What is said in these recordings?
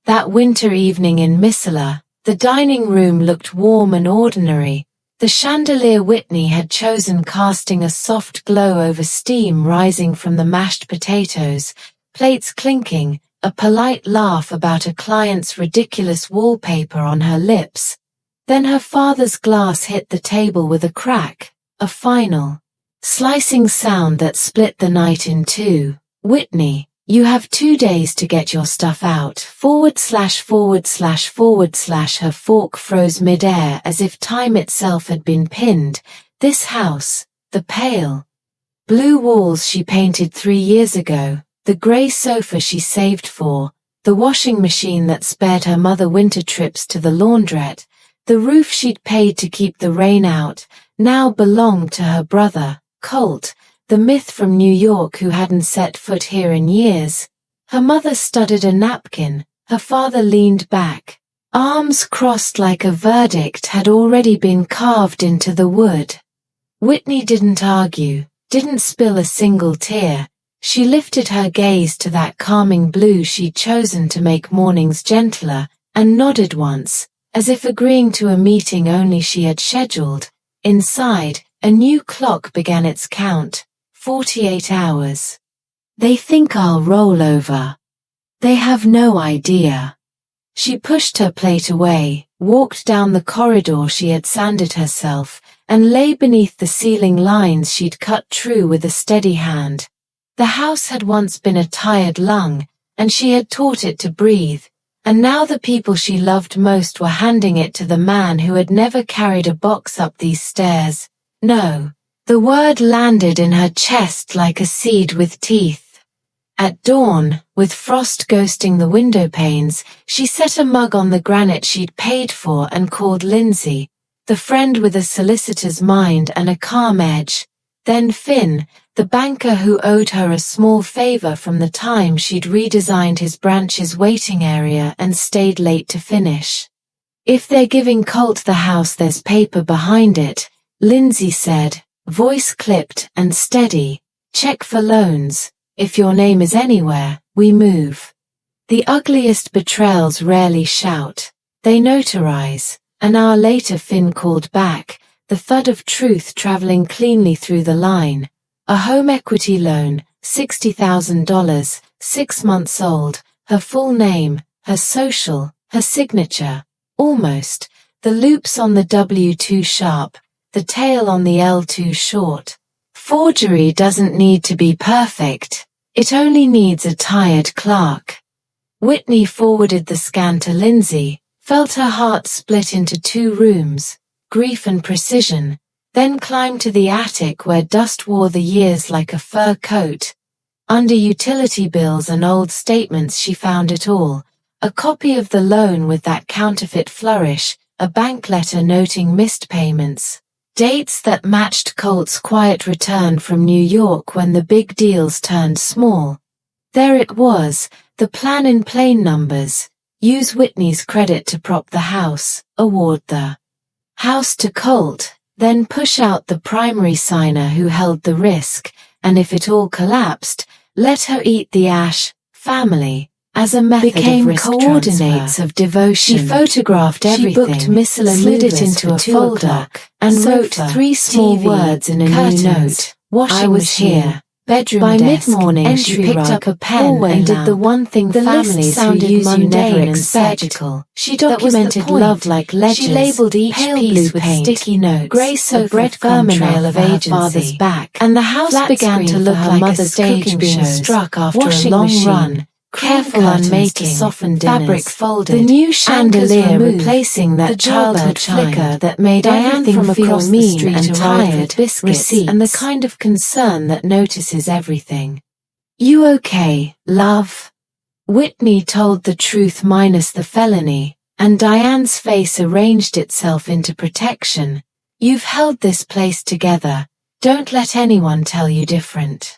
That winter evening in Missoula, the dining room looked warm and ordinary. The chandelier Whitney had chosen casting a soft glow over steam rising from the mashed potatoes, plates clinking, a polite laugh about a client's ridiculous wallpaper on her lips. Then her father's glass hit the table with a crack, a final, slicing sound that split the night in two. "Whitney, you have 2 days to get your stuff out, //////." Her fork froze midair as if time itself had been pinned. This house, the pale blue walls she painted 3 years ago, the gray sofa she saved for, the washing machine that spared her mother winter trips to the laundrette, the roof she'd paid to keep the rain out, now belonged to her brother, Colt, the myth from New York who hadn't set foot here in years. Her mother studied a napkin, her father leaned back, arms crossed like a verdict had already been carved into the wood. Whitney didn't argue, didn't spill a single tear. She lifted her gaze to that calming blue she'd chosen to make mornings gentler, and nodded once, as if agreeing to a meeting only she had scheduled. Inside, a new clock began its count, 48 hours. "They think I'll roll over. They have no idea." She pushed her plate away, walked down the corridor she had sanded herself, and lay beneath the ceiling lines she'd cut true with a steady hand. The house had once been a tired lung, and she had taught it to breathe, and now the people she loved most were handing it to the man who had never carried a box up these stairs. No. The word landed in her chest like a seed with teeth. At dawn, with frost ghosting the window panes, she set a mug on the granite she'd paid for and called Lindsay, the friend with a solicitor's mind and a calm edge. Then Finn, the banker who owed her a small favor from the time she'd redesigned his branch's waiting area and stayed late to finish. "If they're giving Colt the house, there's paper behind it," Lindsay said, voice clipped and steady. "Check for loans. If your name is anywhere, we move." The ugliest betrayals rarely shout. They notarize. An hour later Finn called back, the thud of truth traveling cleanly through the line. A home equity loan, $60,000, 6 months old, her full name, her social, her signature, almost, the loops on the W2 sharp, the tail on the L2 short. Forgery doesn't need to be perfect. It only needs a tired clerk. Whitney forwarded the scan to Lindsay, felt her heart split into 2 rooms, grief and precision, then climbed to the attic where dust wore the years like a fur coat. Under utility bills and old statements she found it all, a copy of the loan with that counterfeit flourish, a bank letter noting missed payments, dates that matched Colt's quiet return from New York when the big deals turned small. There it was, the plan in plain numbers. Use Whitney's credit to prop the house, award the house to Colt, then push out the primary signer who held the risk, and if it all collapsed, let her eat the ash. Family, as a method became of risk coordinates transfer. Of devotion. She photographed everything, She booked Missoula slid it movers into for a 2 folder, o'clock, and sofa, wrote 3 small TV, words in a curtains, new note. washing I was machine, here. bedroom By desk, mid-morning she entry picked rug, up a pen hallway and did the lamp. one thing The list families who sounded use you never mundane and expect. surgical. She That was the documented point. love like ledgers. She labeled each pale piece blue with paint, sticky notes, grey a sofa breadcrumb trail trail of of her agency. father's back, And the house flat began to screen look for her like a mother's stage cooking being shows, struck after washing a long machine, run. careful Curtains unmaking, to soften fabric dinners, folded, the new anchors chandelier removed, replacing that the childhood doorbell flicker chimed. that made Diane everything from feel across the mean street and arrived tired. with biscuits Receipts and the kind of concern that notices everything. "You okay, love?" Whitney told the truth minus the felony, and Diane's face arranged itself into protection. "You've held this place together. Don't let anyone tell you different."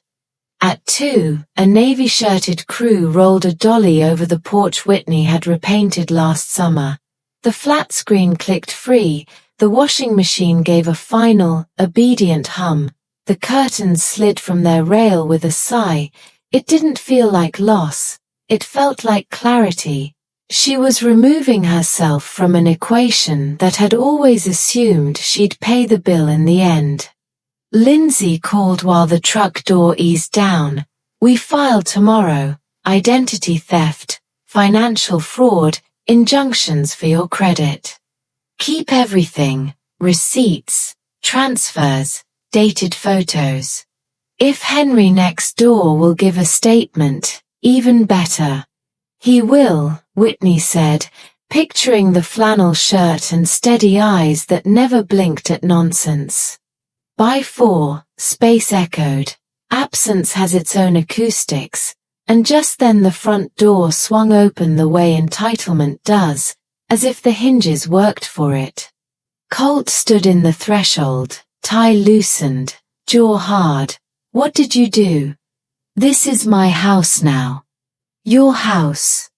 At 2, a navy-shirted crew rolled a dolly over the porch Whitney had repainted last summer. The flat screen clicked free, the washing machine gave a final, obedient hum. The curtains slid from their rail with a sigh. It didn't feel like loss. It felt like clarity. She was removing herself from an equation that had always assumed she'd pay the bill in the end. Lindsay called while the truck door eased down. "We file tomorrow. Identity theft, financial fraud, injunctions for your credit. Keep everything, receipts, transfers, dated photos. If Henry next door will give a statement, even better." "He will," Whitney said, picturing the flannel shirt and steady eyes that never blinked at nonsense. By 4, Space echoed. Absence has its own acoustics, and just then the front door swung open the way entitlement does, as if the hinges worked for it. Colt stood in the threshold, tie loosened, jaw hard. "What did you do?" "This is my house now." "Your house."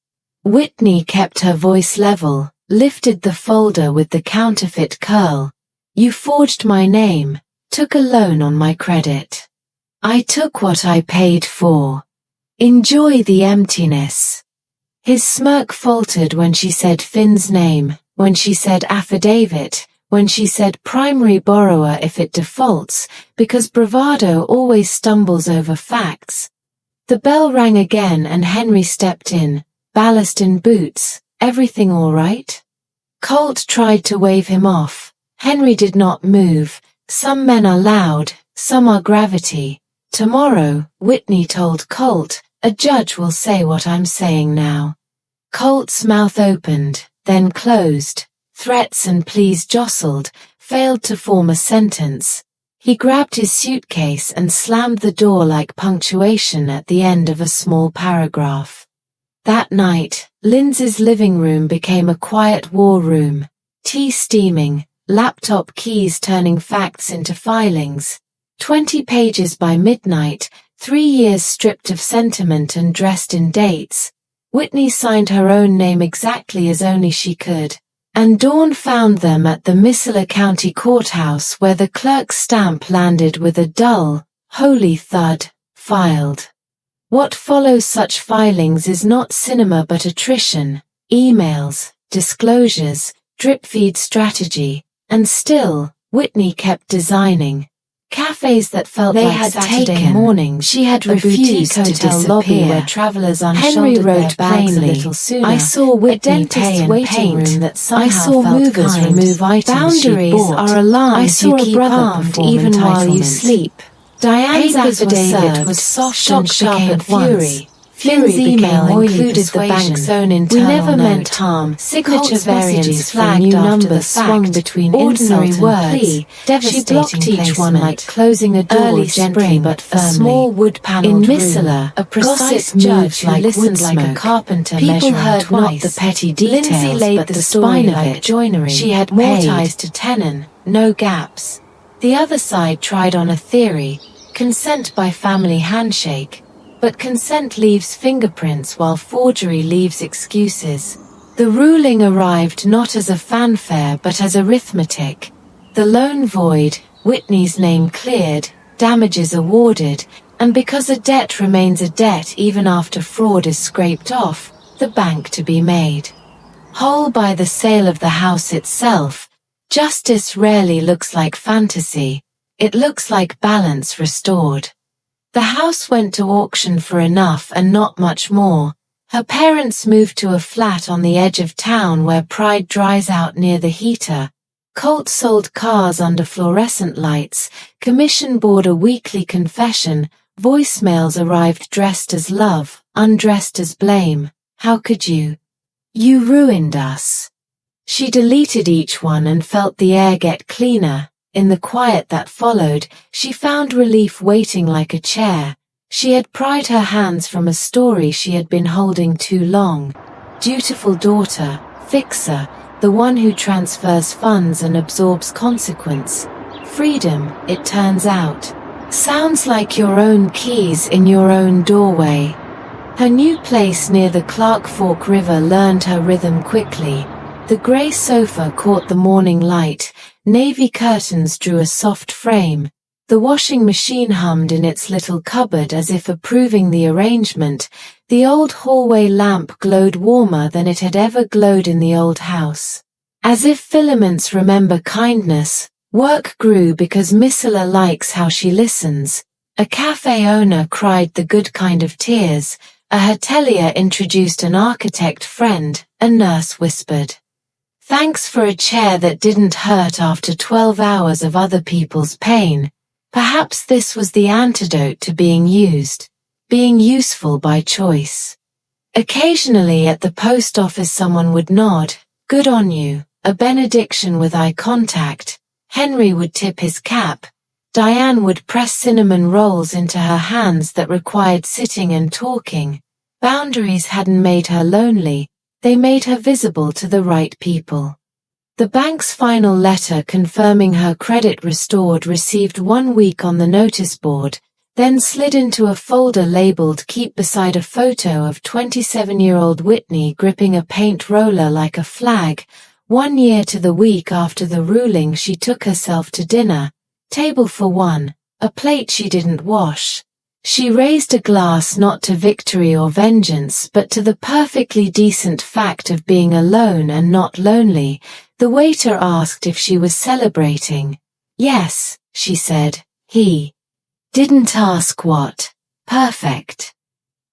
Whitney kept her voice level, lifted the folder with the counterfeit curl. "You forged my name, took a loan on my credit. I took what I paid for. Enjoy the emptiness." His smirk faltered when she said Finn's name, when she said affidavit, when she said primary borrower if it defaults, because bravado always stumbles over facts. The bell rang again and Henry stepped in, ballast in boots. "Everything all right?" Colt tried to wave him off. Henry did not move. "Some men are loud, some are gravity. Tomorrow," Whitney told Colt, "a judge will say what I'm saying now." Colt's mouth opened, then closed. Threats and pleas jostled, failed to form a sentence. He grabbed his suitcase and slammed the door like punctuation at the end of a small paragraph. That night, Lindsay's living room became a quiet war room. Tea steaming, laptop keys turning facts into filings. 20 pages by midnight, 3 years stripped of sentiment and dressed in dates. Whitney signed her own name exactly as only she could. And Dawn found them at the Missoula County Courthouse where the clerk's stamp landed with a dull, holy thud, filed. What follows such filings is not cinema but attrition, emails, disclosures, drip-feed strategy, and still, Whitney kept designing. Cafes that felt They like had Saturday taken. mornings. She had A boutique refused to hotel disappear. lobby where travelers Henry unshouldered their wrote bags a plainly, little sooner. "I saw A Whitney dentist's pay and waiting paint. room that I somehow saw felt movers kind. remove items she'd Boundaries bought. are alarms I saw you a keep brother armed perform even while you entitlement. sleep. Diane's Papers were affidavit served. was soft Shock and sharp became at fury. once. Finn's Finn's email became oily included the persuasion. bank's own We internal never note. meant harm. Signature Colt's variants messages flagged new after the numbers swung fact. between Ordinary insult and words. plea. She Devastating blocked each one placement. like closing a door Early gently spring, but a firmly. small In wood-paneled Missoula, a precise Gossip judge moved who like listened like a wood carpenter People measuring heard twice. not the petty details, Lindsay laid but the the spine story of like it. joinery. She had more Paid. ties to tenon, no gaps. The other side tried on a theory, consent by family handshake. But consent leaves fingerprints while forgery leaves excuses. The ruling arrived not as a fanfare but as arithmetic. The loan void, Whitney's name cleared, damages awarded, and because a debt remains a debt even after fraud is scraped off, the bank to be made whole by the sale of the house itself. Justice rarely looks like fantasy. It looks like balance restored. The house went to auction for enough and not much more. Her parents moved to a flat on the edge of town where pride dries out near the heater. Colt sold cars under fluorescent lights, commission board a weekly confession, voicemails arrived dressed as love, undressed as blame. How could you? You ruined us. She deleted each one and felt the air get cleaner. In the quiet that followed, she found relief waiting like a chair. She had pried her hands from a story she had been holding too long. Dutiful daughter, fixer, the one who transfers funds and absorbs consequence. Freedom, it turns out, sounds like your own keys in your own doorway. Her new place near the Clark Fork River learned her rhythm quickly. The gray sofa caught the morning light. Navy curtains drew a soft frame. The washing machine hummed in its little cupboard as if approving the arrangement. The old hallway lamp glowed warmer than it had ever glowed in the old house. As if filaments remember kindness, work grew because Missila likes how she listens. A cafe owner cried the good kind of tears, a hotelier introduced an architect friend, a nurse whispered, "Thanks for a chair that didn't hurt after 12 hours of other people's pain." Perhaps this was the antidote to being useful by choice. Occasionally at the post office someone would nod, "Good on you," a benediction with eye contact. Henry would tip his cap. Diane would press cinnamon rolls into her hands that required sitting and talking. Boundaries hadn't made her lonely, they made her visible to the right people. The bank's final letter confirming her credit restored received 1 week on the notice board, then slid into a folder labeled "Keep" beside a photo of 27-year-old Whitney gripping a paint roller like a flag. 1 year to the week after the ruling, she took herself to dinner. Table for one, a plate she didn't wash. She raised a glass not to victory or vengeance but to the perfectly decent fact of being alone and not lonely. The waiter asked if she was celebrating. "Yes," she said. He didn't ask what. Perfect.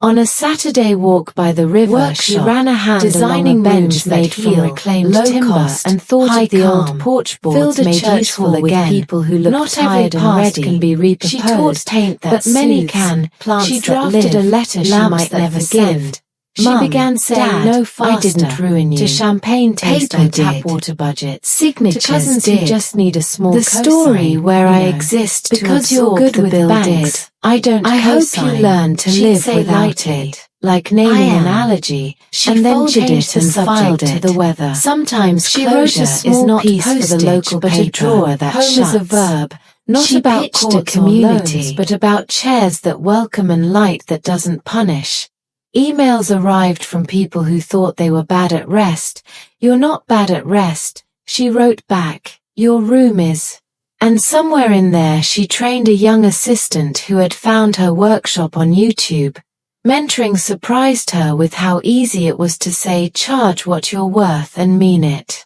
On a Saturday walk by the river, she ran a hand designing along a bench rooms made that from feel reclaimed low timber cost, and thought high of the old calm, porch boards filled a made church useful full with again. people who looked Not every tired and past ready. can be reproposed, She taught paint that but many soothes, can. plants She that drafted live, a letter she lamps might that never forgive. send. She Mum, began saying Dad, no faster I didn't ruin you. to champagne taste Paper and tap did. water budgets. Signatures to cousins did. who just need a small The cosign, story where I exist because to you're absorb good the with bill banks. did. I don't I hope cosign. you learn to She'd live say without lightly, it. like naming I an am. allergy. She and then folded changed it and the subject filed to it. the weather. Sometimes She wrote closure a is small not piece for the postage, local but a paper. drawer that Home is a shuts. verb, not She about pitched a courts community. or loans, but about chairs that welcome and light that doesn't punish. Emails arrived from people who thought they were bad at rest. "You're not bad at rest," she wrote back. "Your room is." And somewhere in there she trained a young assistant who had found her workshop on YouTube. Mentoring surprised her with how easy it was to say charge what you're worth and mean it.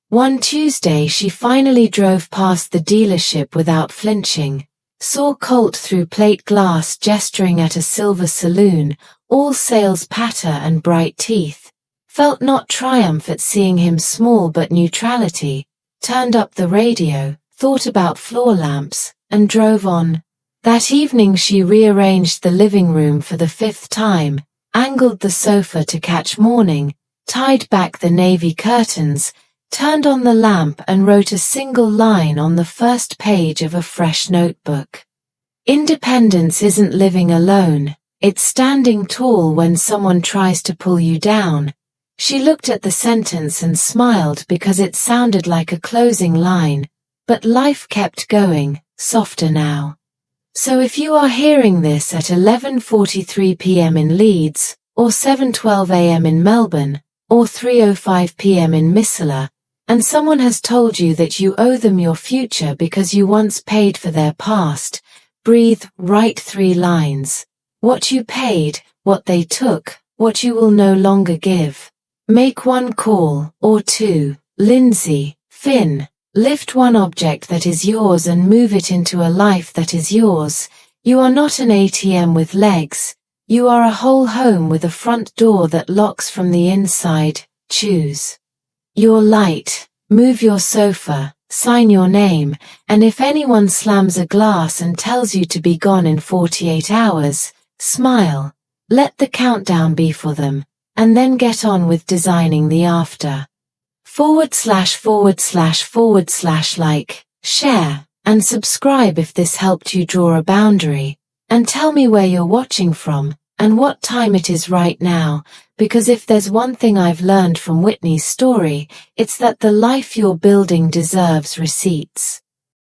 One Tuesday she finally drove past the dealership without flinching. Saw Colt through plate glass gesturing at a silver saloon, all sales patter and bright teeth. Felt not triumph at seeing him small but neutrality. Turned up the radio, thought about floor lamps, and drove on. That evening she rearranged the living room for the 5th time, angled the sofa to catch morning, tied back the navy curtains, turned on the lamp and wrote a single line on the first page of a fresh notebook. Independence isn't living alone, it's standing tall when someone tries to pull you down. She looked at the sentence and smiled because it sounded like a closing line, but life kept going, softer now. So if you are hearing this at 11:43 p.m. in Leeds, or 7:12 a.m. in Melbourne, or 3:05 p.m. in Missila, and someone has told you that you owe them your future because you once paid for their past, breathe, write 3 lines. What you paid, what they took, what you will no longer give. Make 1 call, or 2, Lindsay, Finn. Lift 1 object that is yours and move it into a life that is yours. You are not an ATM with legs. You are a whole home with a front door that locks from the inside. Choose your light, move your sofa, sign your name, and if anyone slams a glass and tells you to be gone in 48 hours, smile. Let the countdown be for them, and then get on with designing the after. // like, share, and subscribe if this helped you draw a boundary, and tell me where you're watching from, and what time it is right now, because if there's one thing I've learned from Whitney's story, it's that the life you're building deserves receipts.